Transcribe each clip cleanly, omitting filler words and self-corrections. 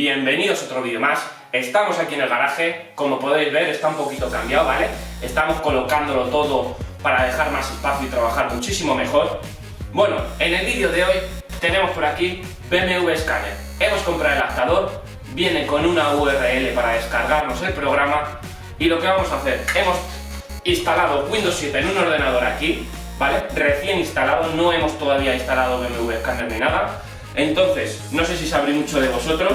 bienvenidos a otro vídeo más. Estamos aquí en el garaje, como podéis ver está un poquito cambiado, ¿vale? Estamos colocándolo todo para dejar más espacio y trabajar muchísimo mejor. Bueno, en el vídeo de hoy tenemos por aquí BMW Scanner. Hemos comprado el adaptador, viene con una URL para descargarnos el programa y lo que vamos a hacer, hemos instalado Windows 7 en un ordenador aquí, ¿vale? Recién instalado, no hemos todavía instalado BMW Scanner ni nada. Entonces, no sé si sabréis mucho de vosotros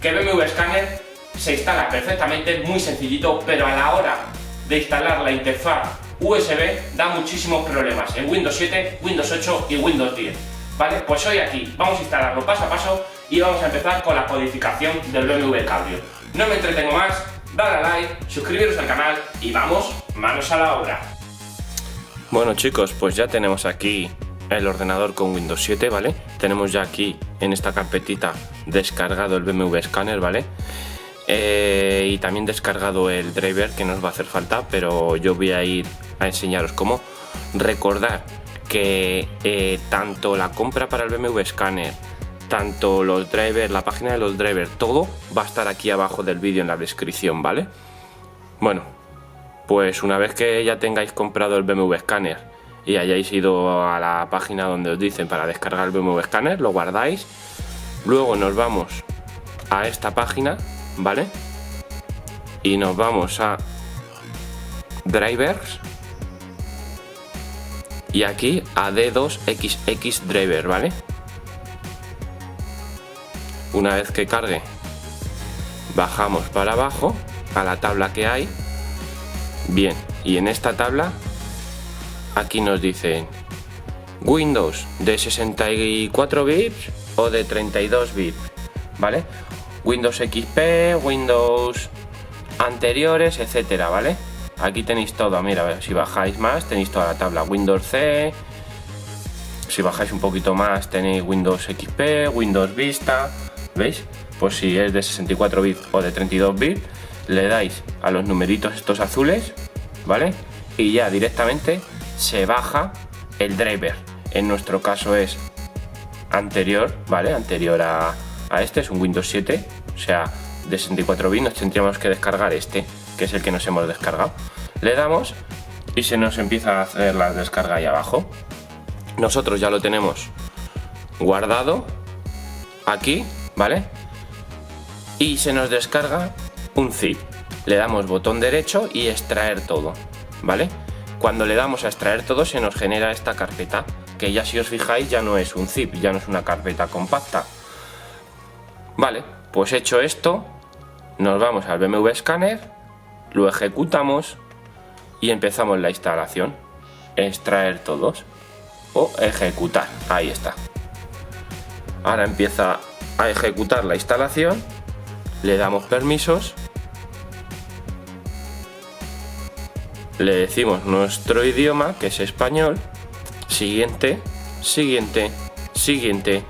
que BMW Scanner se instala perfectamente, muy sencillito, pero a la hora de instalar la interfaz USB da muchísimos problemas en Windows 7, Windows 8 y Windows 10, ¿vale? Pues hoy aquí vamos a instalarlo paso a paso y vamos a empezar con la codificación del BMW Cabrio. No me entretengo más, dale a like, suscribiros al canal y vamos, manos a la obra. Bueno chicos, pues ya tenemos aquí el ordenador con Windows 7, ¿vale? Tenemos ya aquí en esta carpetita descargado el BMW Scanner, ¿vale? Y también descargado el driver que nos va a hacer falta, pero yo voy a ir a enseñaros cómo. Recordar que tanto la compra para el BMW Scanner, tanto los drivers, la página de los drivers, todo va a estar aquí abajo del vídeo en la descripción, ¿vale? Bueno, pues una vez que ya tengáis comprado el BMW Scanner y hayáis ido a la página donde os dicen para descargar el BMW Scanner, lo guardáis. Luego nos vamos a esta página, ¿vale? Y nos vamos a Drivers y aquí a D2XX Driver, ¿vale? Una vez que cargue, bajamos para abajo a la tabla que hay. Bien, y en esta tabla aquí nos dicen Windows de 64 bits o de 32 bits, ¿vale? Windows XP, Windows anteriores, etcétera, ¿vale? Aquí tenéis todo, mira, a ver, si bajáis más tenéis toda la tabla. Windows C, si bajáis un poquito más tenéis Windows XP, Windows Vista, ¿veis? Pues si es de 64 bits o de 32 bits, le dais a los numeritos estos azules, ¿vale? Y ya directamente se baja el driver. En nuestro caso es anterior, ¿vale? Anterior a este, es un Windows 7, o sea, de 64 bits nos tendríamos que descargar este, que es el que nos hemos descargado. Le damos y se nos empieza a hacer la descarga ahí abajo. Nosotros ya lo tenemos guardado aquí, ¿vale? Y se nos descarga un zip. Le damos botón derecho y extraer todo, ¿vale? Cuando le damos a extraer todo se nos genera esta carpeta, que ya si os fijáis ya no es un zip, ya no es una carpeta compacta. Vale, pues hecho esto, nos vamos al BMW Scanner, lo ejecutamos y empezamos la instalación. Extraer todos o ejecutar, ahí está. Ahora empieza a ejecutar la instalación, le damos permisos. Le decimos nuestro idioma, que es español, siguiente, siguiente, siguiente.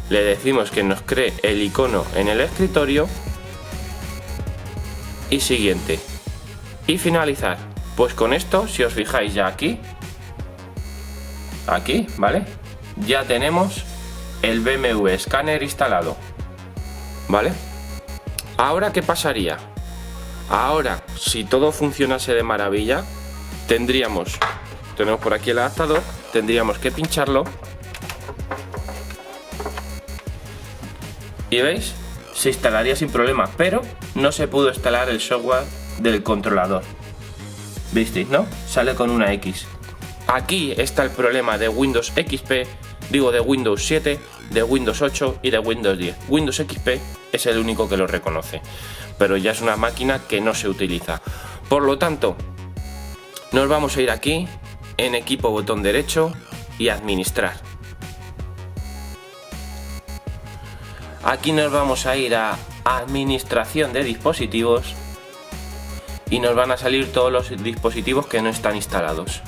Le decimos que nos cree el icono en el escritorio y siguiente. Y finalizar. Pues con esto, si os fijáis ya aquí, ¿vale? Ya tenemos el BMW Scanner instalado, ¿vale? Ahora, ¿qué pasaría? Ahora, si todo funcionase de maravilla, tenemos por aquí el adaptador, tendríamos que pincharlo y veis, se instalaría sin problema, pero no se pudo instalar el software del controlador. ¿Visteis, no? Sale con una X. Aquí está el problema de Windows XP, digo de Windows 7, de Windows 8 y de Windows 10. Windows XP es el único que lo reconoce, pero ya es una máquina que no se utiliza. Por lo tanto, nos vamos a ir aquí en equipo, botón derecho y administrar. Aquí nos vamos a ir a administración de dispositivos y nos van a salir todos los dispositivos que no están instalados,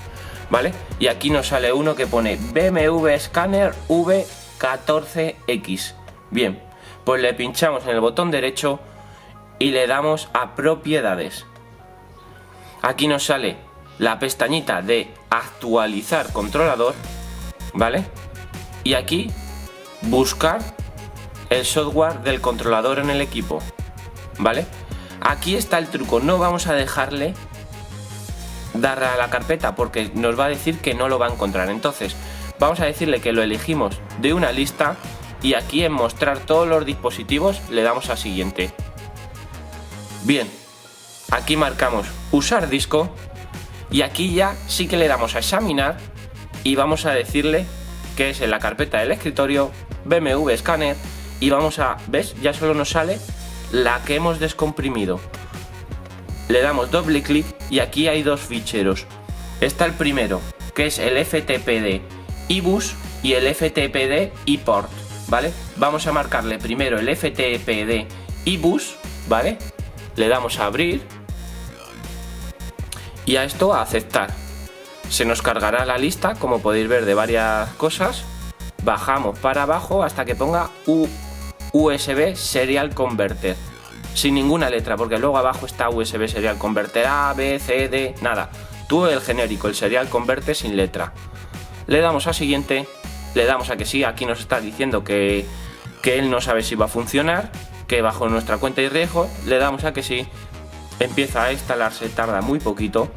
¿vale? Y aquí nos sale uno que pone BMW Scanner V14X. Bien, pues le pinchamos en el botón derecho y le damos a propiedades. Aquí nos sale la pestañita de actualizar controlador, ¿vale? Y aquí buscar el software del controlador en el equipo, ¿vale? Aquí está el truco, no vamos a dejarle darle a la carpeta porque nos va a decir que no lo va a encontrar. Entonces vamos a decirle que lo elegimos de una lista y aquí en mostrar todos los dispositivos le damos a siguiente. Bien, aquí marcamos usar disco y aquí ya sí que le damos a examinar y vamos a decirle que es en la carpeta del escritorio BMW Scanner y vamos a, ¿ves? Ya solo nos sale la que hemos descomprimido. Le damos doble clic y aquí hay dos ficheros. Está el primero, que es el FTPD iBus y el FTPD iPort, ¿vale? Vamos a marcarle primero el FTPD iBus, ¿vale? Le damos a abrir y a esto a aceptar. Se nos cargará la lista, como podéis ver, de varias cosas. Bajamos para abajo hasta que ponga USB Serial Converter. Sin ninguna letra, porque luego abajo está USB Serial Converter A, B, C, D, nada. Tú el genérico, el Serial Converter sin letra. Le damos a siguiente, le damos a que sí, aquí nos está diciendo que él no sabe si va a funcionar, que bajo nuestra cuenta y riesgo, le damos a que sí, empieza a instalarse, tarda muy poquito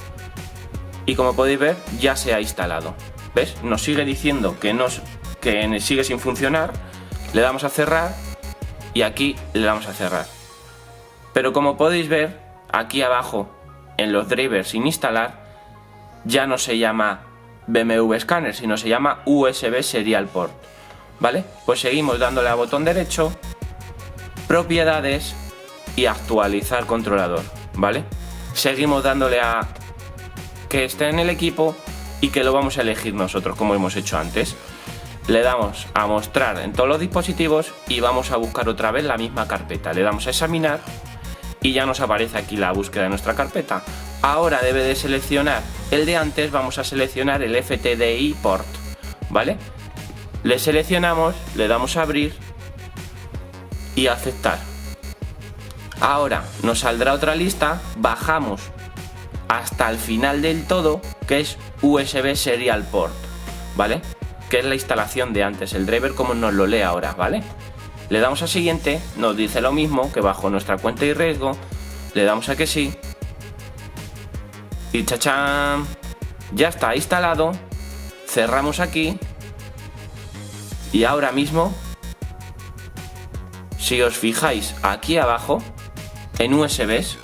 y como podéis ver ya se ha instalado. ¿Ves? Nos sigue diciendo que sigue sin funcionar, le damos a cerrar y aquí le damos a cerrar. Pero como podéis ver, aquí abajo en los drivers sin instalar, ya no se llama BMW Scanner, sino se llama USB Serial Port, ¿vale? Pues seguimos dándole al botón derecho, propiedades y actualizar controlador, ¿vale? Seguimos dándole a que esté en el equipo y que lo vamos a elegir nosotros, como hemos hecho antes. Le damos a mostrar en todos los dispositivos y vamos a buscar otra vez la misma carpeta. Le damos a examinar y ya nos aparece aquí la búsqueda de nuestra carpeta. Ahora debe de seleccionar el de antes, vamos a seleccionar el FTDI Port, ¿vale? Le seleccionamos, le damos a abrir y aceptar. Ahora nos saldrá otra lista, bajamos hasta el final del todo, que es USB Serial Port, ¿vale? Que es la instalación de antes, el driver como nos lo lee ahora, ¿vale? Le damos a siguiente, nos dice lo mismo que bajo nuestra cuenta y riesgo, le damos a que sí y ¡chachán! Ya está instalado, cerramos aquí y ahora mismo, si os fijáis aquí abajo en USBs,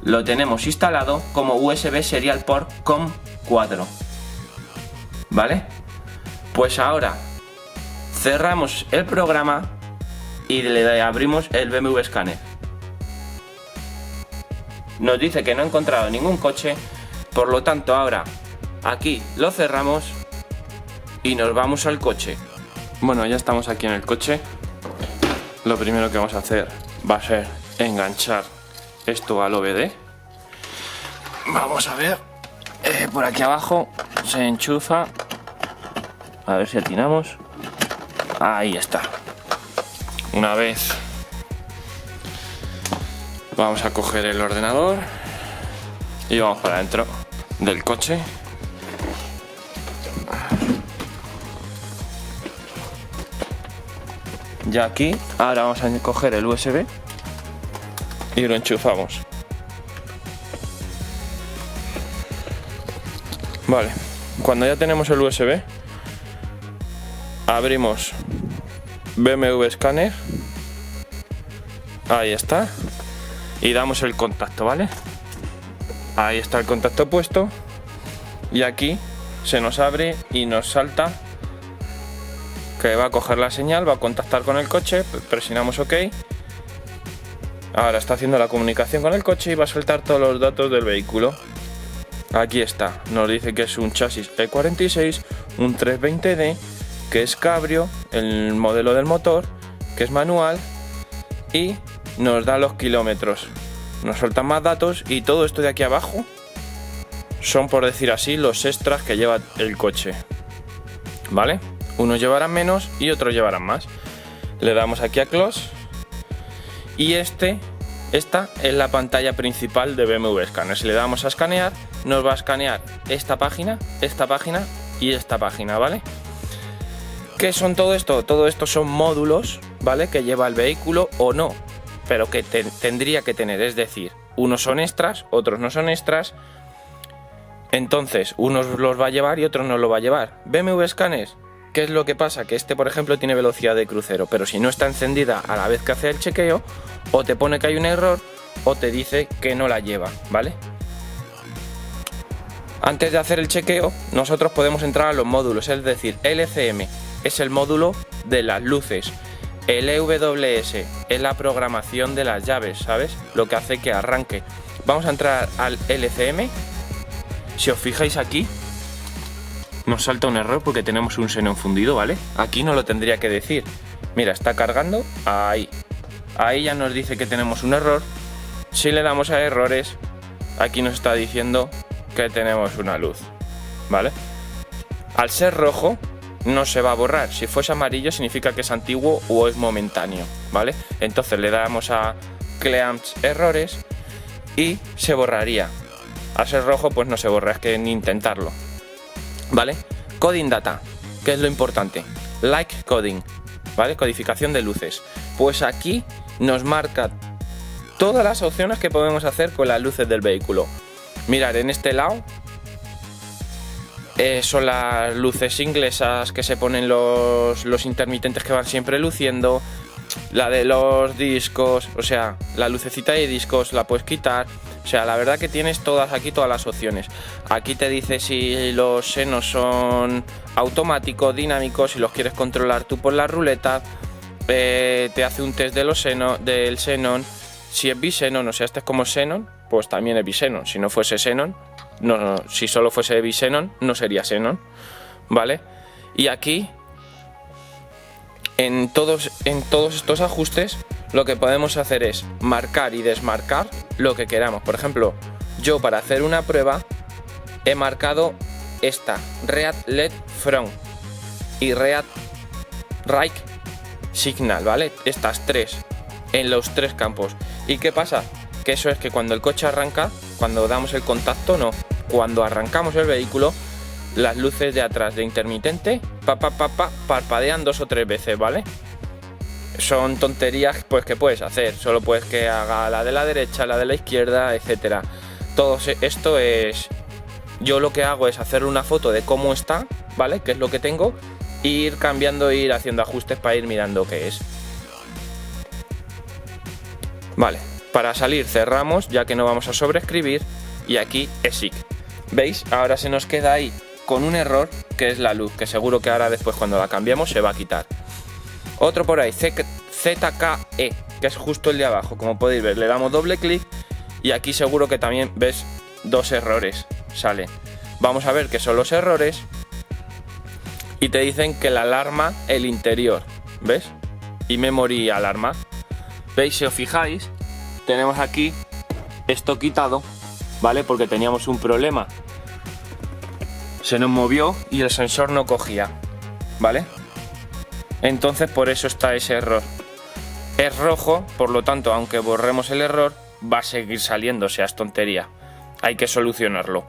lo tenemos instalado como USB Serial Port COM4, ¿vale? Pues ahora cerramos el programa y le abrimos el BMW Scanner. Nos dice que no ha encontrado ningún coche, por lo tanto ahora aquí lo cerramos y nos vamos al coche. Bueno, ya estamos aquí en el coche. Lo primero que vamos a hacer va a ser enganchar esto al OBD. Vamos a ver, por aquí abajo se enchufa, a ver si atinamos. Ahí está. Una vez vamos a coger el ordenador y vamos para adentro del coche. Ya aquí, ahora vamos a coger el USB y lo enchufamos. Vale, cuando ya tenemos el USB, abrimos BMW Scanner, ahí está, y damos el contacto, ¿vale? Ahí está el contacto puesto y aquí se nos abre y nos salta que va a coger la señal, va a contactar con el coche, presionamos OK. Ahora está haciendo la comunicación con el coche y va a soltar todos los datos del vehículo. Aquí está, nos dice que es un chasis E46, un 320D, que es cabrio, el modelo del motor, que es manual, y nos da los kilómetros. Nos sueltan más datos y todo esto de aquí abajo son, por decir así, los extras que lleva el coche, ¿vale? Unos llevarán menos y otros llevarán más. Le damos aquí a Close y esta es la pantalla principal de BMW Scanner. Si le damos a escanear, nos va a escanear esta página y esta página, ¿vale? ¿Qué son todo esto? Todo esto son módulos, ¿vale? Que lleva el vehículo o no, pero que tendría que tener, es decir, unos son extras, otros no son extras. Entonces, unos los va a llevar y otros no lo va a llevar. BMW Scanners, ¿qué es lo que pasa? Que este, por ejemplo, tiene velocidad de crucero, pero si no está encendida a la vez que hace el chequeo, o te pone que hay un error, o te dice que no la lleva, ¿vale? Antes de hacer el chequeo, nosotros podemos entrar a los módulos, es decir, LCM es el módulo de las luces, el EWS es la programación de las llaves, ¿sabes? Lo que hace que arranque. Vamos a entrar al LCM. Si os fijáis aquí, nos salta un error porque tenemos un xenón fundido, ¿vale? Aquí no lo tendría que decir. Mira, está cargando, ahí. Ahí ya nos dice que tenemos un error. Si le damos a errores, aquí nos está diciendo que tenemos una luz, ¿vale? Al ser rojo, no se va a borrar. Si fuese amarillo, significa que es antiguo o es momentáneo, ¿vale? Entonces le damos a Cleans Errores y se borraría. Al ser rojo, pues no se borra, es que ni intentarlo, ¿vale? Coding Data, que es lo importante. Like Coding, ¿vale? Codificación de luces. Pues aquí nos marca todas las opciones que podemos hacer con las luces del vehículo. Mirad, en este lado son las luces inglesas que se ponen los intermitentes que van siempre luciendo. La de los discos, o sea, la lucecita de discos la puedes quitar. O sea, la verdad que tienes todas las opciones. Aquí te dice si los xenos son automáticos, dinámicos, si los quieres controlar tú por la ruleta. Te hace un test de del xenon. Si es bisenon, o sea, este es como xenon, pues también es bisenon. Si no fuese xenon, si solo fuese bisenon, no sería xenon, ¿vale? Y aquí, en todos estos ajustes, lo que podemos hacer es marcar y desmarcar lo que queramos. Por ejemplo, yo para hacer una prueba he marcado esta, Read LED Front y Read Right Signal, ¿vale? Estas tres, en los tres campos. ¿Y qué pasa? Que eso es que cuando el coche arranca, cuando damos el contacto, no. Cuando arrancamos el vehículo, las luces de atrás de intermitente parpadean 2 o 3 veces, ¿vale? Son tonterías pues que puedes hacer, solo puedes que haga la de la derecha, la de la izquierda, etcétera. Todo esto es, yo lo que hago es hacer una foto de cómo está, ¿vale? Que es lo que tengo, e ir cambiando, ir haciendo ajustes para ir mirando qué es. Vale, para salir cerramos, ya que no vamos a sobreescribir, y aquí ESIC. ¿Veis? Ahora se nos queda ahí con un error, que es la luz, que seguro que ahora después cuando la cambiemos se va a quitar. Otro por ahí, ZKE, que es justo el de abajo, como podéis ver, le damos doble clic y aquí seguro que también ves 2 errores, sale. Vamos a ver qué son los errores y te dicen que la alarma, el interior, ¿ves? Y memory alarma. ¿Veis? Si os fijáis, tenemos aquí esto quitado, ¿vale? Porque teníamos un problema. Se nos movió y el sensor no cogía, ¿vale? Entonces por eso está ese error. Es rojo, por lo tanto, aunque borremos el error, va a seguir saliendo, o sea, es tontería. Hay que solucionarlo.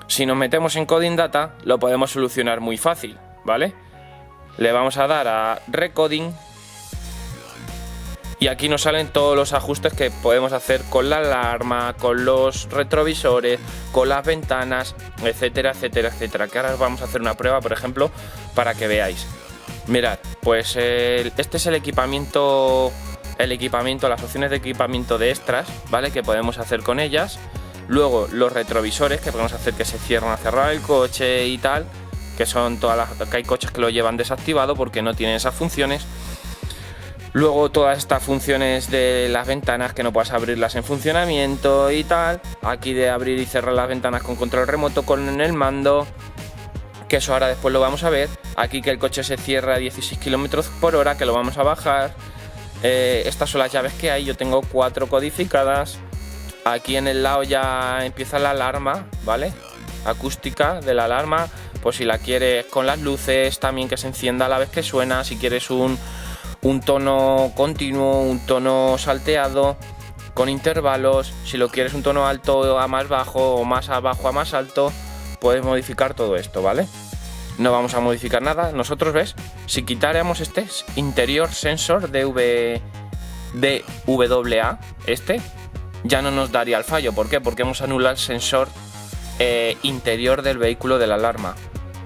Si nos metemos en Coding Data, lo podemos solucionar muy fácil, ¿vale? Le vamos a dar a Recoding y aquí nos salen todos los ajustes que podemos hacer con la alarma, con los retrovisores, con las ventanas, etcétera, etcétera, etcétera. Que ahora vamos a hacer una prueba, por ejemplo, para que veáis. Mirad, pues este es el equipamiento, las opciones de equipamiento de extras, ¿vale? Que podemos hacer con ellas. Luego los retrovisores, que podemos hacer que se cierren a cerrar el coche y tal, que son que hay coches que lo llevan desactivado porque no tienen esas funciones. Luego todas estas funciones de las ventanas, que no puedas abrirlas en funcionamiento y tal. Aquí de abrir y cerrar las ventanas con control remoto con el mando, que eso ahora después lo vamos a ver. Aquí que el coche se cierra a 16 km/h, que lo vamos a bajar. Estas son las llaves que hay, yo tengo 4 codificadas. Aquí en el lado ya empieza la alarma, ¿vale? Acústica de la alarma, pues si la quieres con las luces también que se encienda a la vez que suena. Si quieres un tono continuo, un tono salteado, con intervalos. Si lo quieres un tono alto a más bajo o más abajo a más alto, puedes modificar todo esto, ¿vale? no vamos a modificar nada. Nosotros, ¿ves? Si quitáramos este interior sensor DWA, ya no nos daría el fallo. ¿Por qué? Porque hemos anulado el sensor interior del vehículo de la alarma.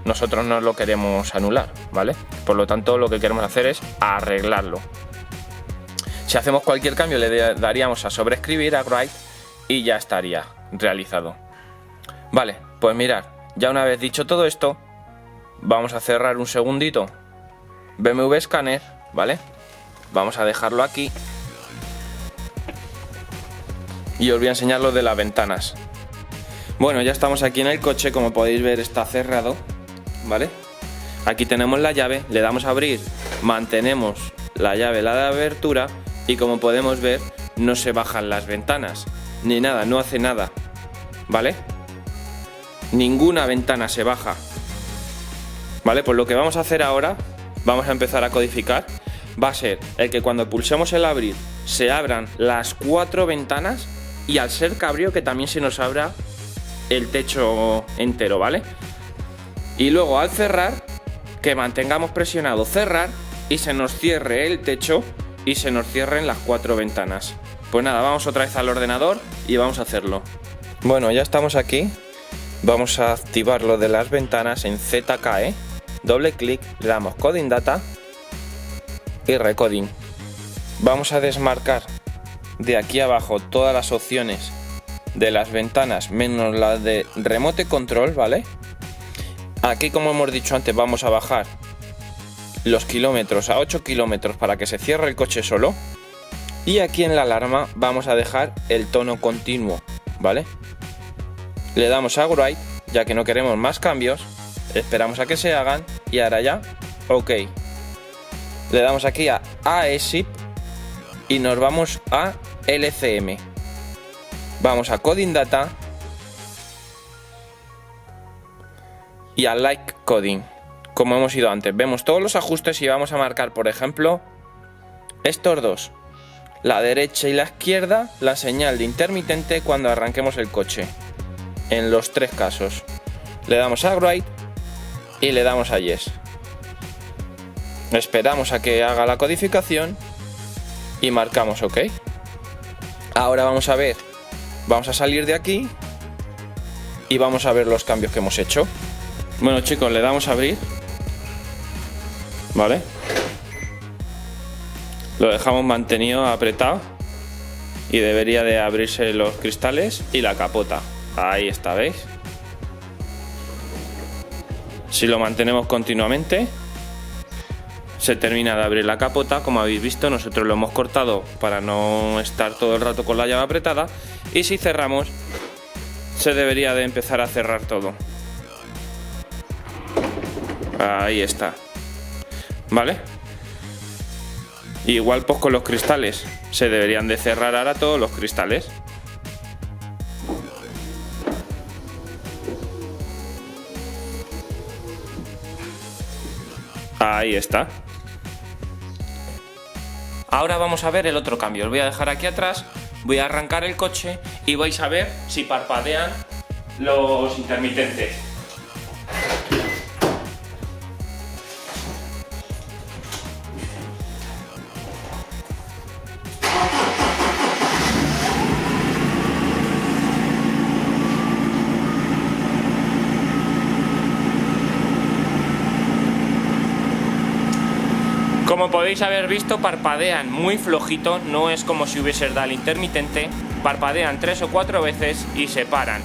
Nosotros no lo queremos anular, ¿vale? Por lo tanto, lo que queremos hacer es arreglarlo. Si hacemos cualquier cambio, le daríamos a sobreescribir, a write, y ya estaría realizado. Vale, pues mirad, ya una vez dicho todo esto, vamos a cerrar un segundito BMW Scanner, ¿vale? Vamos a dejarlo aquí. Y os voy a enseñar lo de las ventanas. Bueno, ya estamos aquí en el coche, como podéis ver está cerrado, ¿vale? Aquí tenemos la llave, le damos a abrir, mantenemos la llave, la de abertura, y como podemos ver no se bajan las ventanas, ni nada, no hace nada, ¿vale? Ninguna ventana se baja, ¿vale? Pues lo que vamos a hacer ahora, vamos a empezar a codificar, va a ser el que cuando pulsemos el abrir se abran las 4 ventanas y al ser cabrio que también se nos abra el techo entero, ¿vale? Y luego al cerrar, que mantengamos presionado cerrar y se nos cierre el techo y se nos cierren las 4 ventanas. Pues nada, vamos otra vez al ordenador y vamos a hacerlo. Bueno, ya estamos aquí. Vamos a activar lo de las ventanas en ZKE. Doble clic, le damos Coding Data y Recoding. Vamos a desmarcar de aquí abajo todas las opciones de las ventanas menos la de Remote Control, ¿vale? Aquí, como hemos dicho antes, vamos a bajar los kilómetros a 8 kilómetros para que se cierre el coche solo. Y aquí en la alarma vamos a dejar el tono continuo, ¿vale? Le damos a Write, ya que no queremos más cambios. Esperamos a que se hagan y ahora ya, OK. Le damos aquí a AESIP y nos vamos a LCM. Vamos a Coding Data y a Like Coding. Como hemos ido antes, vemos todos los ajustes y vamos a marcar, por ejemplo, estos dos, la derecha y la izquierda, la señal de intermitente cuando arranquemos el coche, en los 3 casos. Le damos a Write y le damos a Yes. Esperamos a que haga la codificación y marcamos OK. Ahora vamos a ver, vamos a salir de aquí y vamos a ver los cambios que hemos hecho. Bueno, chicos, le damos a abrir, ¿vale? Lo dejamos mantenido apretado y debería de abrirse los cristales y la capota. Ahí está, ¿veis? Si lo mantenemos continuamente, se termina de abrir la capota. Como habéis visto, nosotros lo hemos cortado para no estar todo el rato con la llave apretada. Y si cerramos, se debería de empezar a cerrar todo. Ahí está, ¿vale? Igual pues con los cristales, se deberían de cerrar ahora todos los cristales. Ahí está. Ahora vamos a ver el otro cambio. Os voy a dejar aquí atrás, voy a arrancar el coche y vais a ver si parpadean los intermitentes. Como podéis haber visto, parpadean muy flojito, no es como si hubiese dado el intermitente, parpadean 3 o 4 veces y se paran.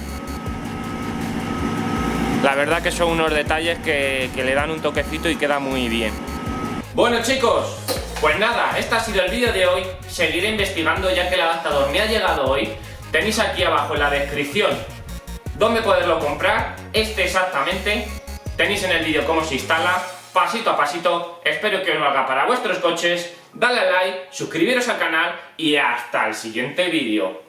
La verdad que son unos detalles que le dan un toquecito y queda muy bien. Bueno, chicos, pues nada, este ha sido el vídeo de hoy. Seguiré investigando ya que el adaptador me ha llegado hoy. Tenéis aquí abajo en la descripción dónde poderlo comprar, exactamente. Tenéis en el vídeo cómo se instala, pasito a pasito. Espero que os lo haga para vuestros coches. Dale a like, suscribiros al canal y hasta el siguiente vídeo.